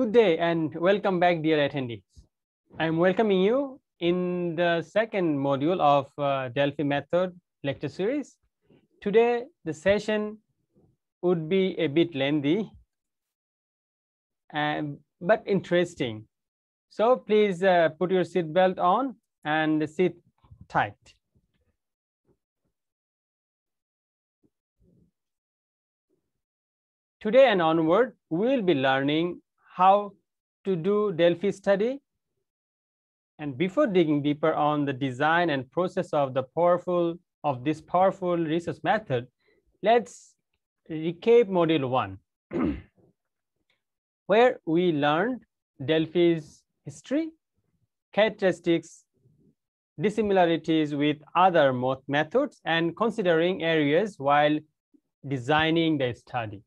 Good day and welcome back, dear attendees. I am welcoming you in the second module of Delphi Method lecture series. Today, the session would be a bit lengthy, but interesting. So please put your seatbelt on and sit tight. Today and onward, we will be learning how to do Delphi study. And before digging deeper on the design and process of this powerful research method, let's recap module 1, where we learned Delphi's history, characteristics, dissimilarities with other methods, and considering areas while designing the study.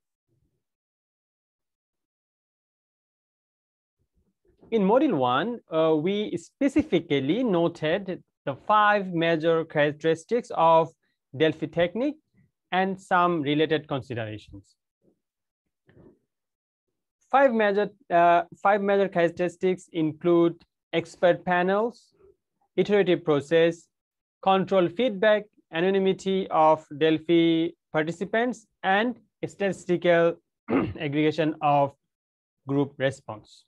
In module 1, we specifically noted the 5 major characteristics of Delphi technique and some related considerations. 5 major characteristics include expert panels, iterative process, control feedback, anonymity of Delphi participants, and statistical aggregation of group response.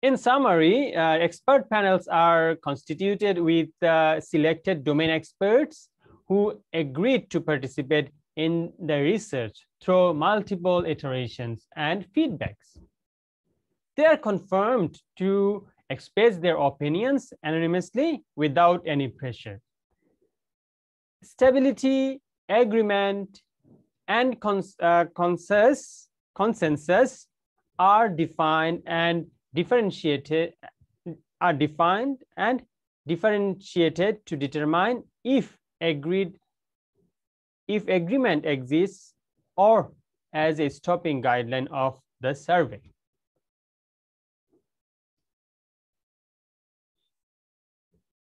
In summary, expert panels are constituted with selected domain experts who agreed to participate in the research through multiple iterations and feedbacks. They are confirmed to express their opinions anonymously without any pressure. Stability, agreement, and consensus are defined and differentiated to determine if agreement exists or as a stopping guideline of the survey.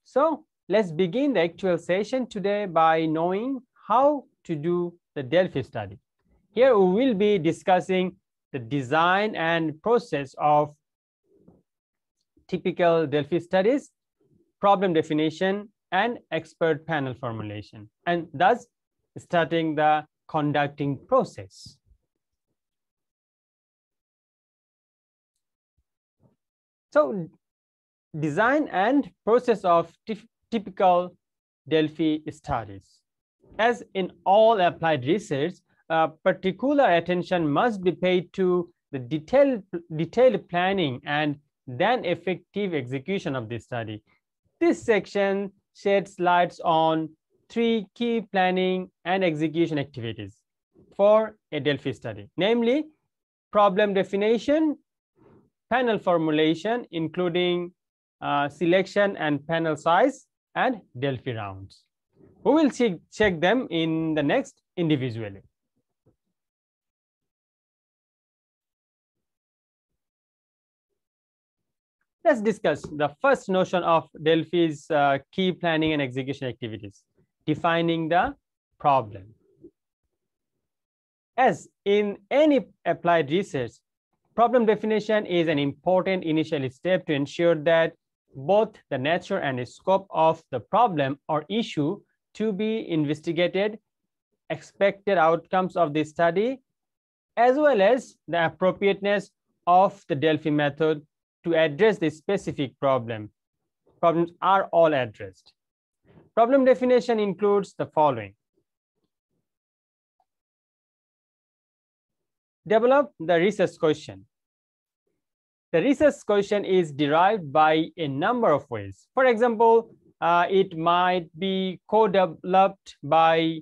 So let's begin the actual session today by knowing how to do the Delphi study. Here we will be discussing the design and process of typical Delphi studies, problem definition, and expert panel formulation, and thus starting the conducting process. So, design and process of typical Delphi studies. As in all applied research, particular attention must be paid to the detailed planning and then effective execution of this study. This section sheds lights on 3 key planning and execution activities for a Delphi study, namely problem definition, panel formulation, including selection and panel size, and Delphi rounds. We will check them in the next individually. Let's discuss the first notion of Delphi's key planning and execution activities, defining the problem. As in any applied research, problem definition is an important initial step to ensure that both the nature and the scope of the problem or issue to be investigated, expected outcomes of the study, as well as the appropriateness of the Delphi method to address the specific problem. Problems are all addressed. Problem definition includes the following. Develop the research question. The research question is derived by a number of ways. For example, it might be co-developed by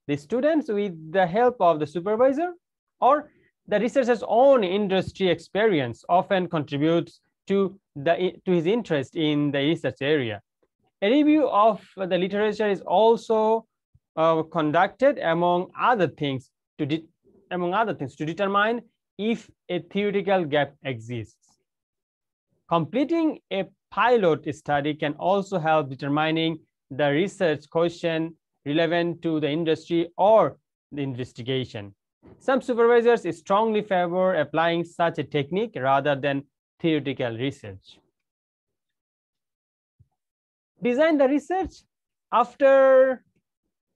the students with the help of the supervisor, or the researcher's own industry experience often contributes to his interest in the research area. A review of the literature is also conducted, among other things, to determine if a theoretical gap exists. Completing a pilot study can also help determining the research question relevant to the industry or the investigation. Some supervisors strongly favor applying such a technique rather than theoretical research. Design the research. After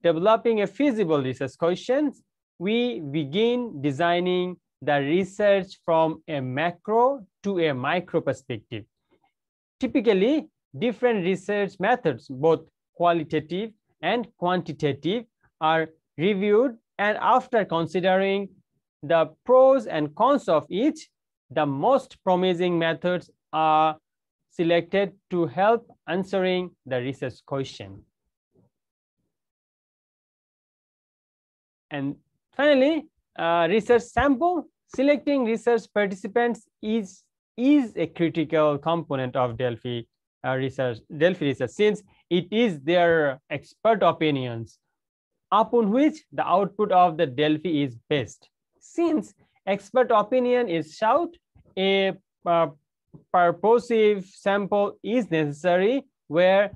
developing a feasible research question, we begin designing the research from a macro to a micro perspective. Typically, different research methods, both qualitative and quantitative, are reviewed, and after considering the pros and cons of each, the most promising methods are selected to help answering the research question. And finally, research sample. Selecting research participants is a critical component of Delphi research, since it is their expert opinions upon which the output of the Delphi is based. Since expert opinion is sought, a purposive sample is necessary where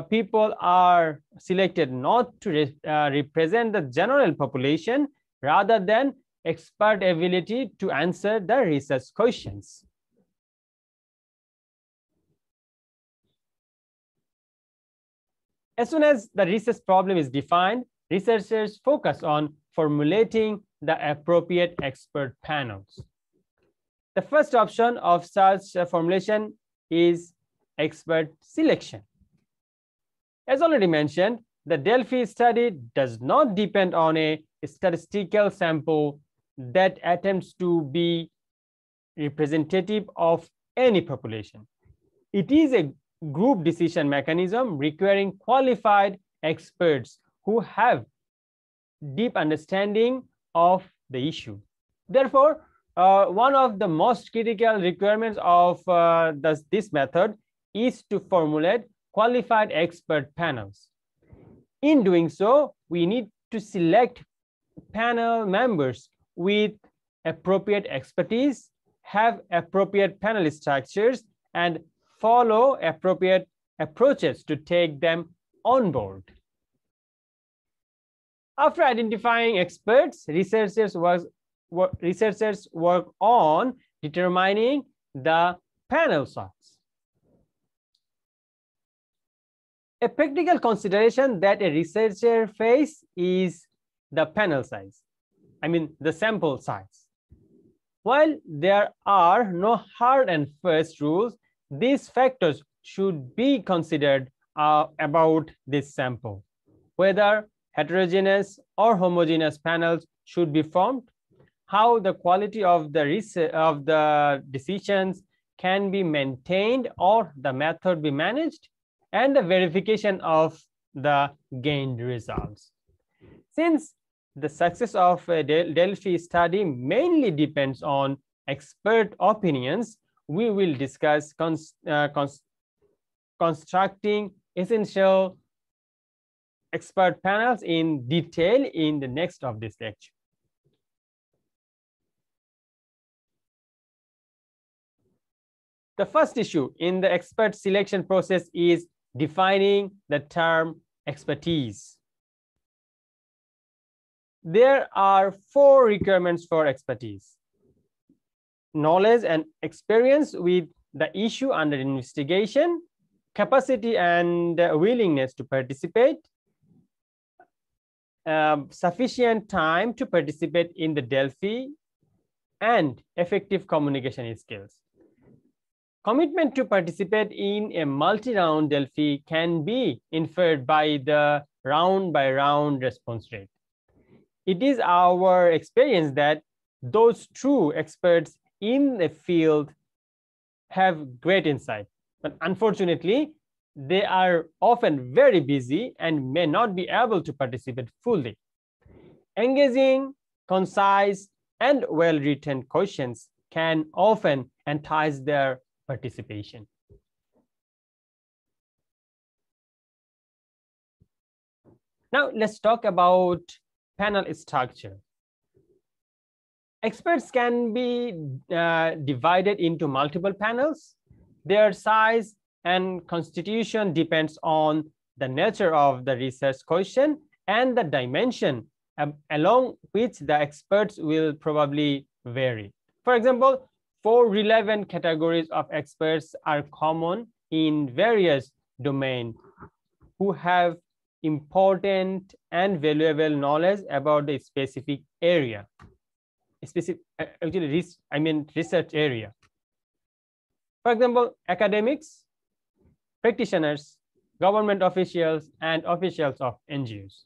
people are selected not to represent the general population rather than expert ability to answer the research questions. As soon as the research problem is defined, researchers focus on formulating the appropriate expert panels. The first option of such formulation is expert selection. As already mentioned, the Delphi study does not depend on a statistical sample that attempts to be representative of any population. It is a group decision mechanism requiring qualified experts who have deep understanding of the issue. Therefore, one of the most critical requirements of this method is to formulate qualified expert panels. In doing so, we need to select panel members with appropriate expertise, have appropriate panel structures, and follow appropriate approaches to take them on board. After identifying experts, researchers work on determining the panel size. A practical consideration that a researcher faces is the panel size, the sample size. While there are no hard and fast rules, these factors should be considered about this sample. Whether heterogeneous or homogeneous panels should be formed, how the quality of the decisions can be maintained or the method be managed, and the verification of the gained results. Since the success of a Delphi study mainly depends on expert opinions, we will discuss constructing essential expert panels in detail in the next of this lecture. The first issue in the expert selection process is defining the term expertise. There are 4 requirements for expertise: knowledge and experience with the issue under investigation, capacity and willingness to participate, sufficient time to participate in the Delphi, and effective communication skills. Commitment to participate in a multi-round Delphi can be inferred by the round-by-round response rate. It is our experience that those true experts in the field have great insight, but unfortunately, they are often very busy and may not be able to participate fully. Engaging, concise, and well-written questions can often entice their participation. Now, let's talk about panel structure. Experts can be divided into multiple panels. Their size and constitution depends on the nature of the research question and the dimension along which the experts will probably vary. For example, 4 relevant categories of experts are common in various domains who have important and valuable knowledge about the specific area. Research area. For example, academics, practitioners, government officials, and officials of NGOs.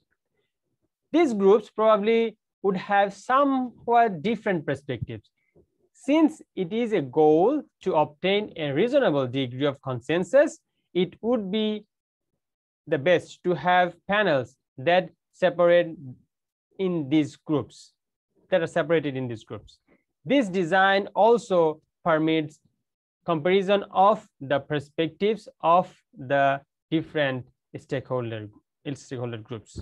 These groups probably would have somewhat different perspectives. Since it is a goal to obtain a reasonable degree of consensus, it would be the best to have panels that separate in these groups, that are separated in these groups. This design also permits comparison of the perspectives of the different stakeholder groups.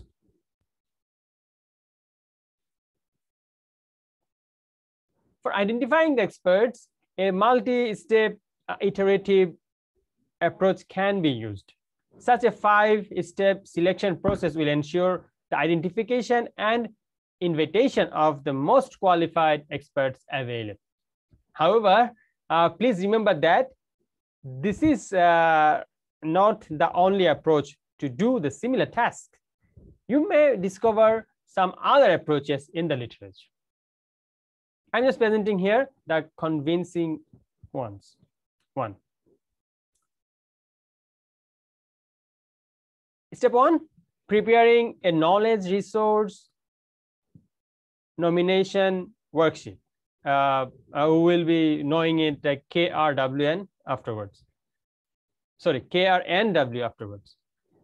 For identifying the experts, a multi-step iterative approach can be used. Such a 5-step selection process will ensure the identification and invitation of the most qualified experts available. However, please remember that this is not the only approach to do the similar task. You may discover some other approaches in the literature. I'm just presenting here the convincing ones. Step 1, preparing a knowledge resource nomination worksheet. We will be knowing it like KRWN afterwards. Sorry, KRNW afterwards.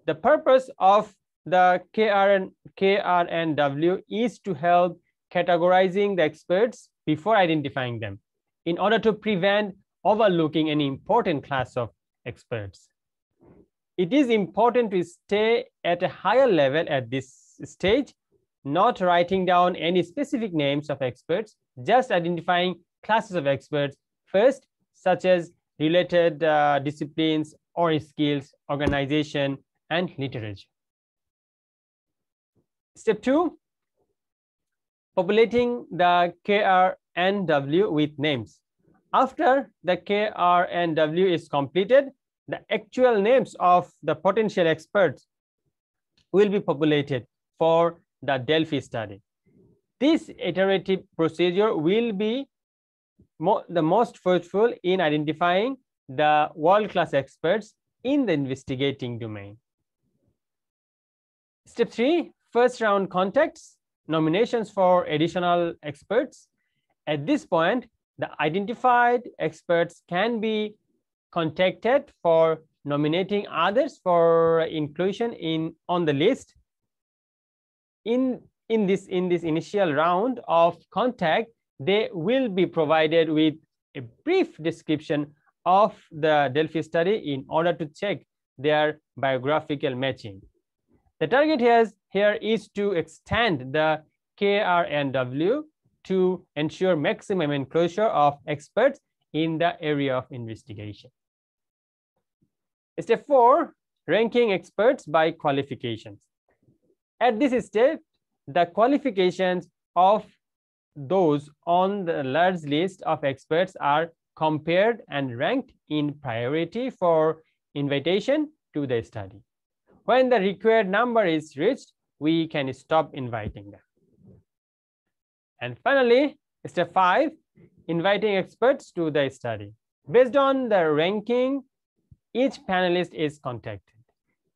The purpose of the KRNW is to help categorizing the experts before identifying them in order to prevent overlooking any important class of experts. It is important to stay at a higher level at this stage, not writing down any specific names of experts, just identifying classes of experts first, such as related disciplines or skills, organization, and literature. Step 2, populating the KRNW with names. After the KRNW is completed, the actual names of the potential experts will be populated for the Delphi study. This iterative procedure will be the most fruitful in identifying the world-class experts in the investigating domain. Step 3, first round contacts, nominations for additional experts. At this point, the identified experts can be contacted for nominating others for inclusion on the list. In this initial round of contact, they will be provided with a brief description of the Delphi study in order to check their biographical matching. The target here is to extend the KRNW to ensure maximum enclosure of experts in the area of investigation. Step 4, ranking experts by qualifications. At this step, the qualifications of those on the large list of experts are compared and ranked in priority for invitation to the study. When the required number is reached, we can stop inviting them. And finally, step 5, inviting experts to the study. Based on the ranking, each panelist is contacted.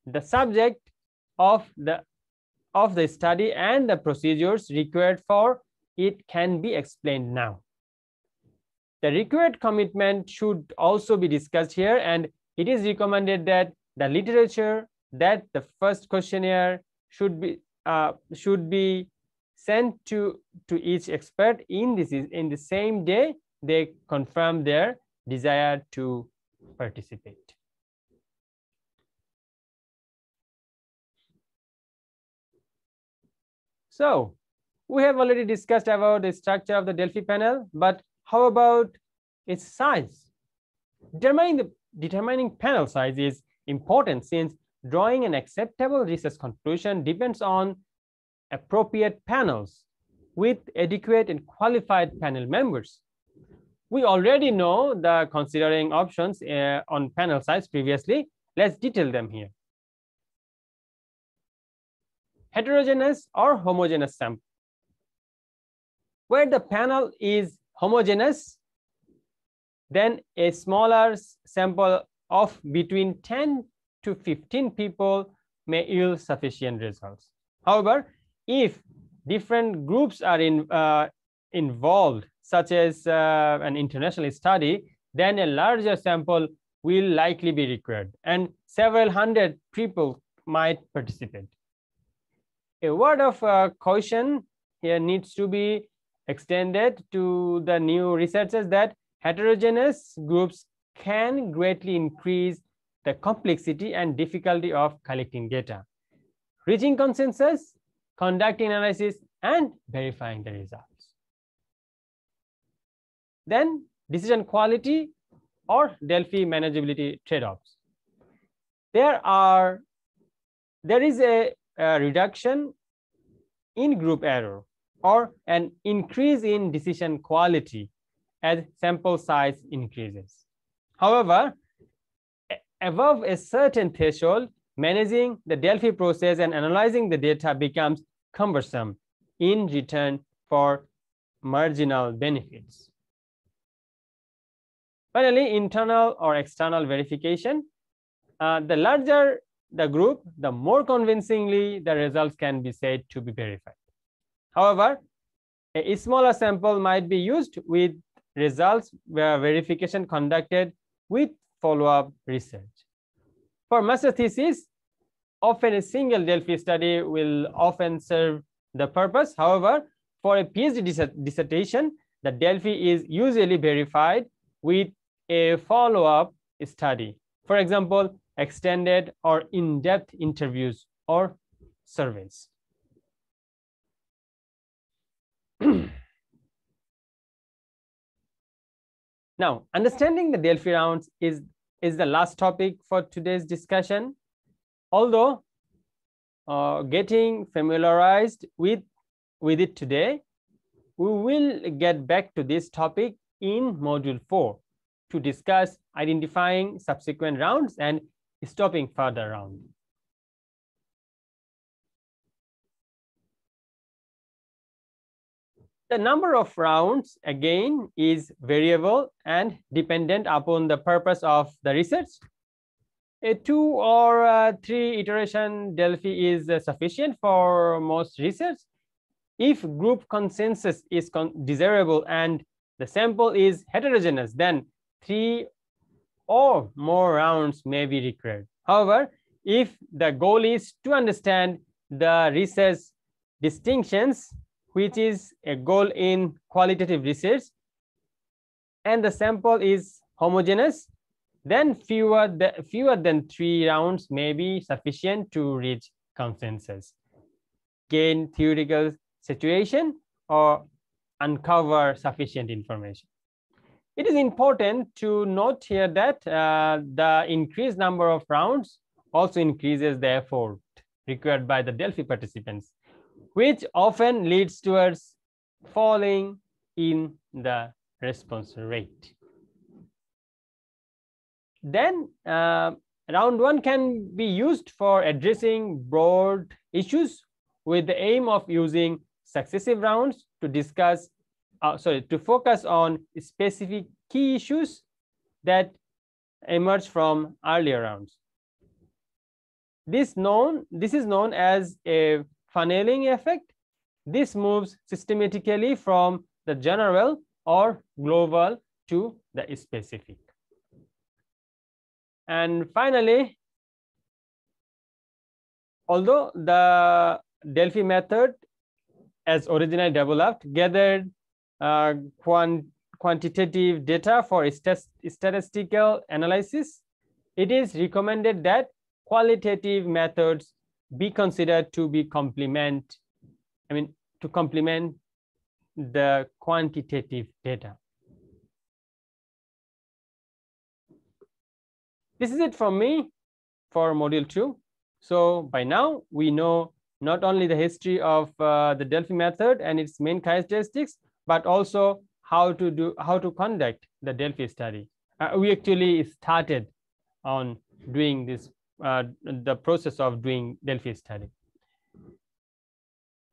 The subject of the study and the procedures required for it can be explained now. The required commitment should also be discussed here, and it is recommended that the literature that the first questionnaire should be sent to each expert in the same day they confirm their desire to participate. So we have already discussed about the structure of the Delphi panel, but how about its size? Determining panel size is important, since drawing an acceptable research conclusion depends on appropriate panels with adequate and qualified panel members. We already know the considering options on panel size previously. Let's detail them here. Heterogeneous or homogeneous sample. Where the panel is homogeneous, then a smaller sample of between 10 to 15 people may yield sufficient results. However, if different groups are involved, such as an international study, then a larger sample will likely be required and several hundred people might participate. A word of caution here needs to be extended to the new researchers that heterogeneous groups can greatly increase the complexity and difficulty of collecting data, reaching consensus, conducting analysis, and verifying the results. Then decision quality or Delphi manageability trade-offs. There is a reduction in group error or an increase in decision quality as sample size increases. However, above a certain threshold, managing the Delphi process and analyzing the data becomes cumbersome in return for marginal benefits. Finally, internal or external verification. The larger the group, the more convincingly the results can be said to be verified. However, a smaller sample might be used with results where verification conducted with follow-up research. For master thesis, often a single Delphi study will often serve the purpose. However, for a PhD dissertation, the Delphi is usually verified with a follow-up study. For example, extended or in-depth interviews or surveys. Now, understanding the Delphi rounds is the last topic for today's discussion. Although getting familiarized with it today, we will get back to this topic in Module 4 to discuss identifying subsequent rounds and stopping further rounds. The number of rounds, again, is variable and dependent upon the purpose of the research. A 2 or 3 iteration Delphi is sufficient for most research. If group consensus is desirable and the sample is heterogeneous, then 3 or more rounds may be required. However, if the goal is to understand the research distinctions, which is a goal in qualitative research, and the sample is homogeneous, then fewer than 3 rounds may be sufficient to reach consensus, gain theoretical saturation, or uncover sufficient information. It is important to note here that the increased number of rounds also increases the effort required by the Delphi participants, which often leads towards falling in the response rate. Then round 1 can be used for addressing broad issues with the aim of using successive rounds to discuss to focus on specific key issues that emerge from earlier rounds. This is known as a funneling effect. This moves systematically from the general or global to the specific. And finally, although the Delphi method as originally developed gathered quantitative data for statistical analysis, it is recommended that qualitative methods be considered to be complement the quantitative data. This is it from me for Module 2. So by now we know not only the history of the Delphi method and its main characteristics, but also how to conduct the Delphi study. We actually started on doing this, the process of doing Delphi study.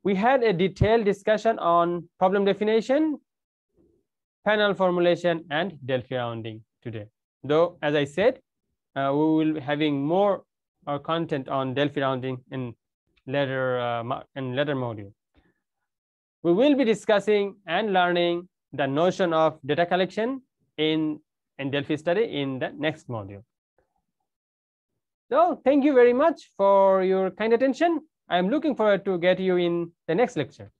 We had a detailed discussion on problem definition, panel formulation, and Delphi rounding today. Though, as I said, we will be having more content on Delphi rounding in later module. We will be discussing and learning the notion of data collection in Delphi study in the next module. So thank you very much for your kind attention. I am looking forward to get you in the next lecture.